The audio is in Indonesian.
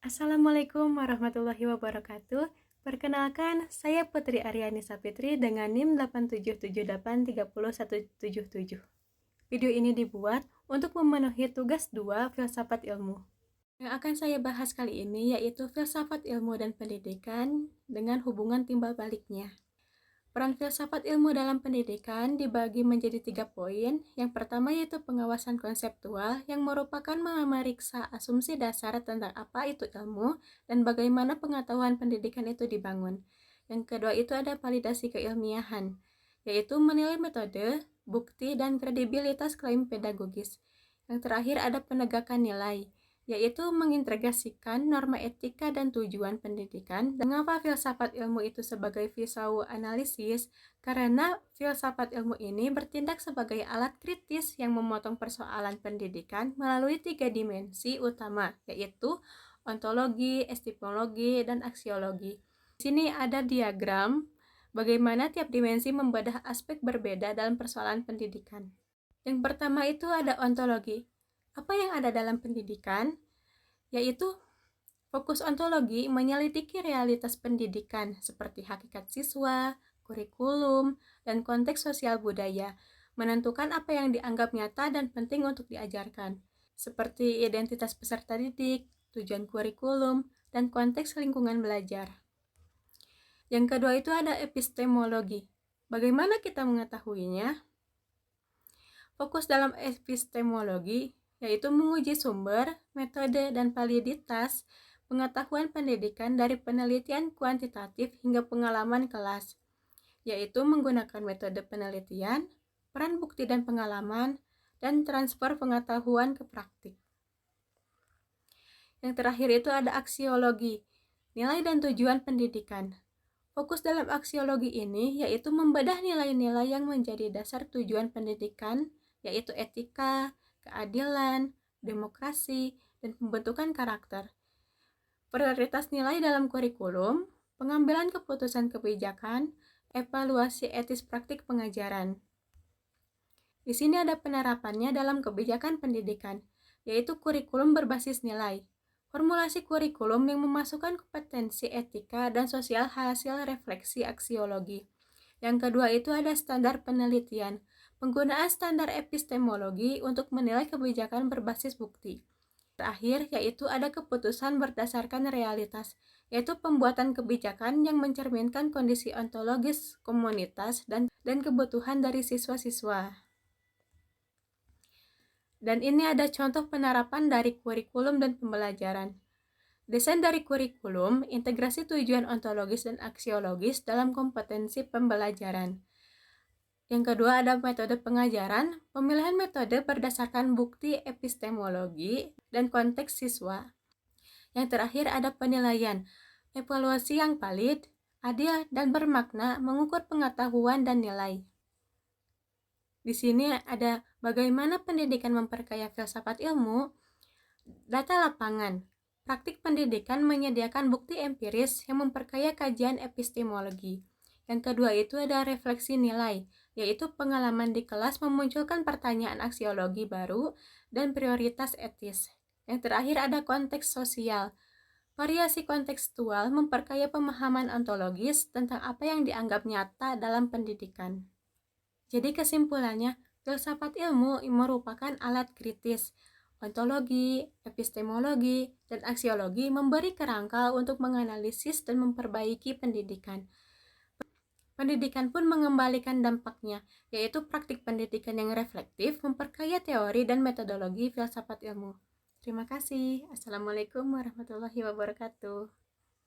Assalamualaikum warahmatullahi wabarakatuh. Perkenalkan, saya Putri Aryani Sapitri dengan NIM 8778301777. Video ini dibuat untuk memenuhi tugas 2 Filsafat Ilmu. Yang akan saya bahas kali ini yaitu filsafat ilmu dan pendidikan dengan hubungan timbal baliknya. Peran filsafat ilmu dalam pendidikan dibagi menjadi 3 poin. Yang pertama yaitu pengawasan konseptual yang merupakan memeriksa asumsi dasar tentang apa itu ilmu dan bagaimana pengetahuan pendidikan itu dibangun. Yang kedua itu ada validasi keilmiahan, yaitu menilai metode, bukti, dan kredibilitas klaim pedagogis. Yang terakhir ada penegakan nilai, yaitu mengintegrasikan norma etika dan tujuan pendidikan. Mengapa filsafat ilmu itu sebagai pisau analisis? Karena filsafat ilmu ini bertindak sebagai alat kritis yang memotong persoalan pendidikan melalui 3 dimensi utama, yaitu ontologi, epistemologi, dan aksiologi. Di sini ada diagram bagaimana tiap dimensi membedah aspek berbeda dalam persoalan pendidikan. Yang pertama itu ada ontologi. Apa yang ada dalam pendidikan? Yaitu fokus ontologi menyelidiki realitas pendidikan seperti hakikat siswa, kurikulum, dan konteks sosial budaya, menentukan apa yang dianggap nyata dan penting untuk diajarkan, seperti identitas peserta didik, tujuan kurikulum, dan konteks lingkungan belajar. Yang kedua itu ada epistemologi. Bagaimana kita mengetahuinya? Fokus dalam epistemologi yaitu menguji sumber, metode, dan validitas pengetahuan pendidikan dari penelitian kuantitatif hingga pengalaman kelas, yaitu menggunakan metode penelitian, peran bukti dan pengalaman, dan transfer pengetahuan ke praktik. Yang terakhir itu ada aksiologi, nilai dan tujuan pendidikan. Fokus dalam aksiologi ini yaitu membedah nilai-nilai yang menjadi dasar tujuan pendidikan, yaitu etika, keadilan, demokrasi, dan pembentukan karakter. Prioritas nilai dalam kurikulum, pengambilan keputusan kebijakan, evaluasi etis praktik pengajaran. Di sini ada penerapannya dalam kebijakan pendidikan, yaitu kurikulum berbasis nilai. Formulasi kurikulum yang memasukkan kompetensi etika dan sosial hasil refleksi aksiologi. Yang kedua itu ada standar penelitian. Penggunaan standar epistemologi untuk menilai kebijakan berbasis bukti. Terakhir yaitu ada keputusan berdasarkan realitas, yaitu pembuatan kebijakan yang mencerminkan kondisi ontologis komunitas dan kebutuhan dari siswa-siswa. Dan ini ada contoh penerapan dari kurikulum dan pembelajaran. Desain dari kurikulum, integrasi tujuan ontologis dan aksiologis dalam kompetensi pembelajaran. Yang kedua ada metode pengajaran, pemilihan metode berdasarkan bukti epistemologi dan konteks siswa. Yang terakhir ada penilaian, evaluasi yang valid, adil, dan bermakna mengukur pengetahuan dan nilai. Di sini ada bagaimana pendidikan memperkaya filsafat ilmu, data lapangan. Praktik pendidikan menyediakan bukti empiris yang memperkaya kajian epistemologi. Yang kedua itu ada refleksi nilai, yaitu pengalaman di kelas memunculkan pertanyaan aksiologi baru dan prioritas etis. Yang terakhir ada konteks sosial. Variasi kontekstual memperkaya pemahaman ontologis tentang apa yang dianggap nyata dalam pendidikan. Jadi kesimpulannya, filsafat ilmu merupakan alat kritis. Ontologi, epistemologi, dan aksiologi memberi kerangka untuk menganalisis dan memperbaiki pendidikan. Pendidikan pun mengembalikan dampaknya, yaitu praktik pendidikan yang reflektif, memperkaya teori dan metodologi filsafat ilmu. Terima kasih. Assalamualaikum warahmatullahi wabarakatuh.